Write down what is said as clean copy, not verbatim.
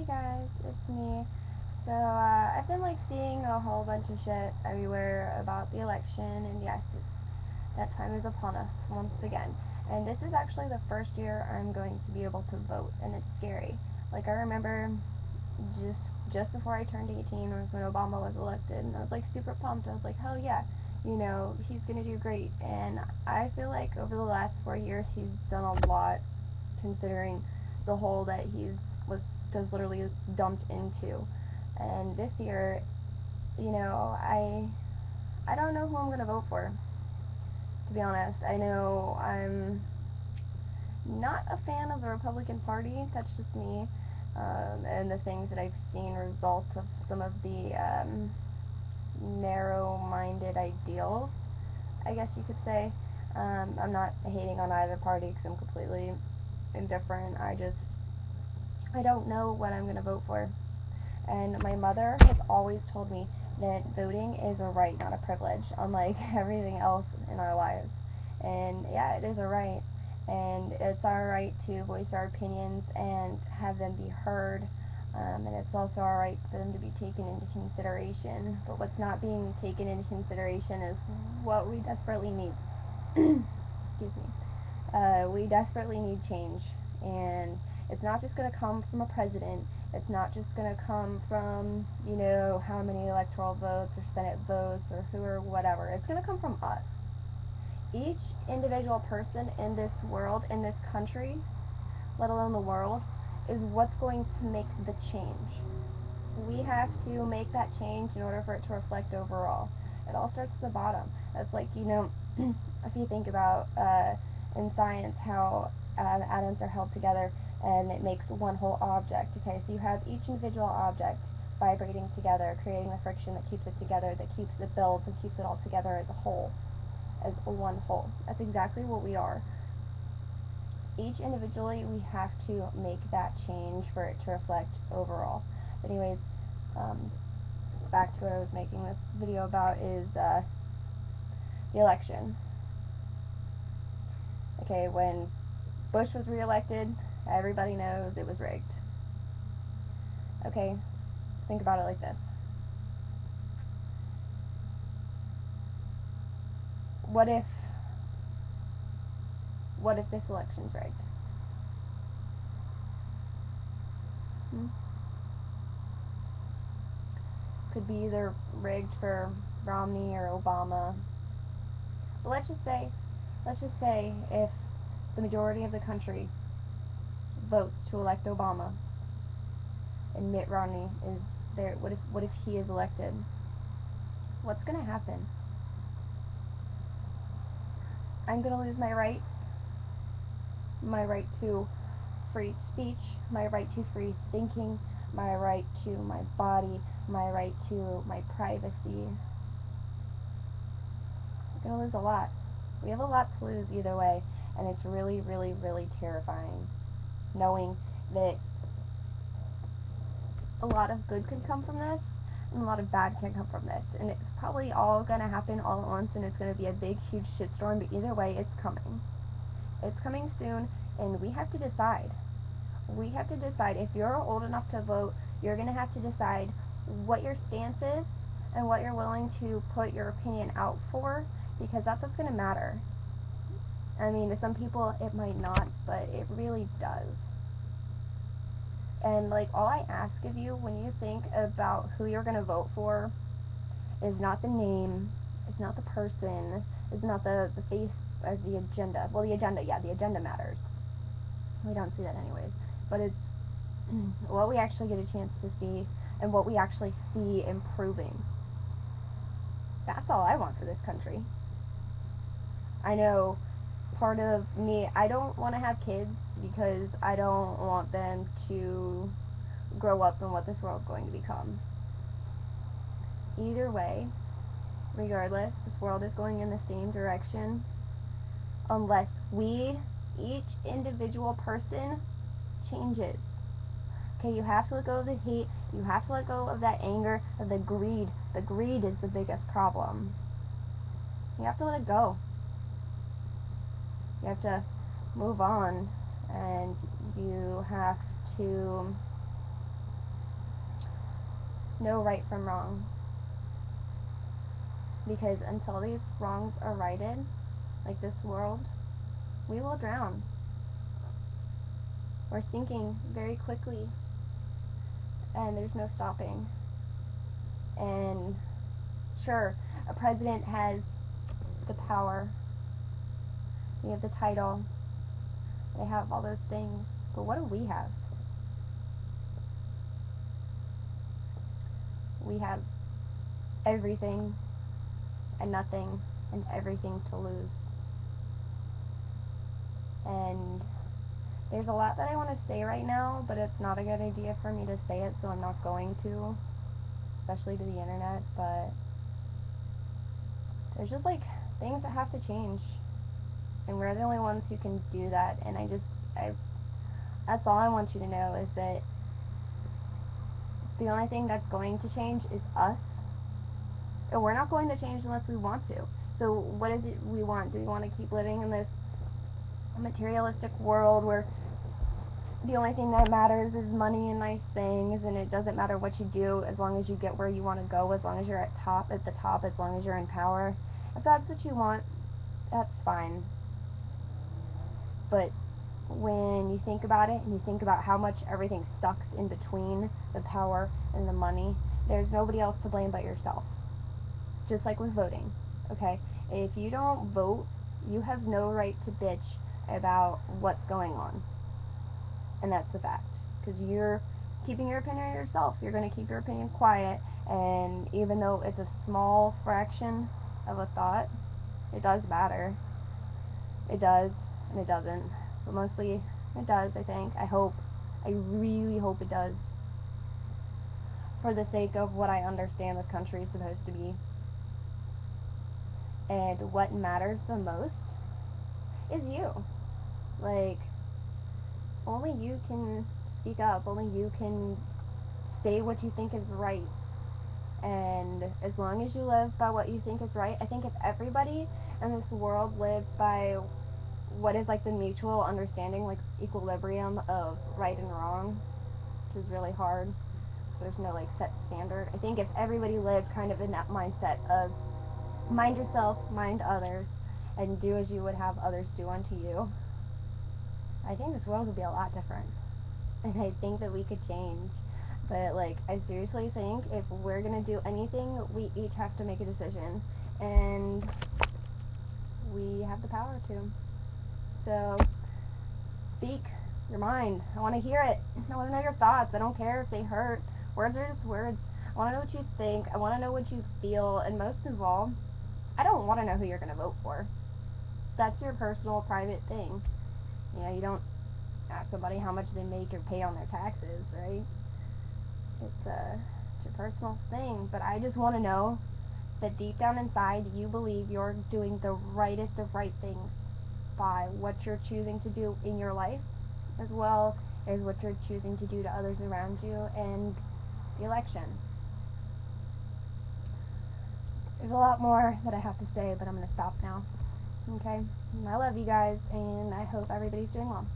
guys, it's me. So, I've been seeing a whole bunch of shit everywhere about the election, and yes, that time is upon us once again. And this is actually the first year I'm going to be able to vote, and it's scary. I remember just just before I turned 18 was when Obama was elected, and I was super pumped. I was like, hell yeah, he's gonna do great. And I feel like over the last 4 years, he's done a lot, considering the hole that he's was just literally dumped into. And this year, I don't know who I'm gonna vote for. To be honest, I know I'm not a fan of the Republican Party. That's just me. And the things that I've seen result of some of the narrow-minded ideals, I guess you could say. I'm not hating on either party because I'm completely indifferent. I don't know what I'm going to vote for. And my mother has always told me that voting is a right, not a privilege, unlike everything else in our lives. And yeah, it is a right. And it's our right to voice our opinions and have them be heard. And it's also our right for them to be taken into consideration. But what's not being taken into consideration is what we desperately need. Excuse me. We desperately need change. And it's not just going to come from a president. It's not just going to come from, how many electoral votes or Senate votes or who or whatever. It's going to come from us. Each individual person in this world, in this country, let alone the world, is what's going to make the change. We have to make that change in order for it to reflect overall. It all starts at the bottom. It's if you think about in science how atoms are held together and it makes one whole object. Okay, so you have each individual object vibrating together, creating the friction that keeps it together, that keeps it builds and keeps it all together as a whole, as one whole. That's exactly what we are. Each individually, we have to make that change for it to reflect overall. But anyways, back to what I was making this video about is the election. Okay, when Bush was reelected, everybody knows it was rigged. Okay, think about it like this. What if this election's rigged? Could be either rigged for Romney or Obama. But let's just say if the majority of the country votes to elect Obama and Mitt Romney is there, what if he is elected? What's going to happen? I'm going to lose my rights, my right to free speech, my right to free thinking, my right to my body, my right to my privacy. I'm going to lose a lot. We have a lot to lose either way, and it's really, really, really terrifying knowing that a lot of good could come from this and a lot of bad can come from this, and it's probably all going to happen all at once, and it's going to be a big, huge shitstorm, but either way, it's coming. It's coming soon, and we have to decide. We have to decide. If you're old enough to vote, you're going to have to decide what your stance is and what you're willing to put your opinion out for, because that's what's going to matter. I mean, to some people it might not, but it really does. And all I ask of you when you think about who you're going to vote for is not the name, it's not the person, it's not the face as the agenda. Well, the agenda matters. We don't see that anyways. But it's what we actually get a chance to see and what we actually see improving. That's all I want for this country. I know part of me, I don't want to have kids because I don't want them to grow up in what this world's going to become. Either way, regardless, this world is going in the same direction unless we, each individual person, changes. Okay, you have to let go of the hate, you have to let go of that anger, of the greed. The greed is the biggest problem. You have to let it go. You have to move on, and you have to know right from wrong. Because until these wrongs are righted, like this world, we will drown. We're sinking very quickly, and there's no stopping. And sure, a president has the power, we have the title, they have all those things, but what do we have? We have everything and nothing and everything to lose. And there's a lot that I want to say right now, but it's not a good idea for me to say it, so I'm not going to, especially to the internet. But there's just like things that have to change, and we're the only ones who can do that. And that's all I want you to know, is that the only thing that's going to change is us, and we're not going to change unless we want to. So what is it we want? Do we want to keep living in this materialistic world where the only thing that matters is money and nice things, and it doesn't matter what you do as long as you get where you want to go, as long as you're at the top, as long as you're in power? If that's what you want, that's fine. But when you think about it, and you think about how much everything sucks in between the power and the money, there's nobody else to blame but yourself. Just like with voting, okay? If you don't vote, you have no right to bitch about what's going on. And that's the fact. Because you're keeping your opinion to yourself. You're going to keep your opinion quiet, and even though it's a small fraction of a thought, it does matter. It does, and it doesn't. But mostly, it does, I think. I hope. I really hope it does. For the sake of what I understand this country is supposed to be. And what matters the most is you. Like, only you can speak up. Only you can say what you think is right. And as long as you live by what you think is right, I think if everybody in this world lived by what is like the mutual understanding, like equilibrium of right and wrong, which is really hard, so there's no like set standard. I think if everybody lived kind of in that mindset of mind yourself, mind others, and do as you would have others do unto you, I think this world would be a lot different. And I think that we could change. But like, I seriously think if we're gonna do anything, we each have to make a decision, and we have the power to. So speak your mind. I want to hear it. I want to know your thoughts. I don't care if they hurt. Words are just words. I want to know what you think. I want to know what you feel. And most of all, I don't want to know who you're going to vote for. That's your personal, private thing. You know, you don't ask somebody how much they make or pay on their taxes, right? It's your personal thing. But I just want to know that deep down inside, you believe you're doing the rightest of right things by what you're choosing to do in your life, as well as what you're choosing to do to others around you, and the election. There's a lot more that I have to say, but I'm going to stop now. Okay? I love you guys, and I hope everybody's doing well.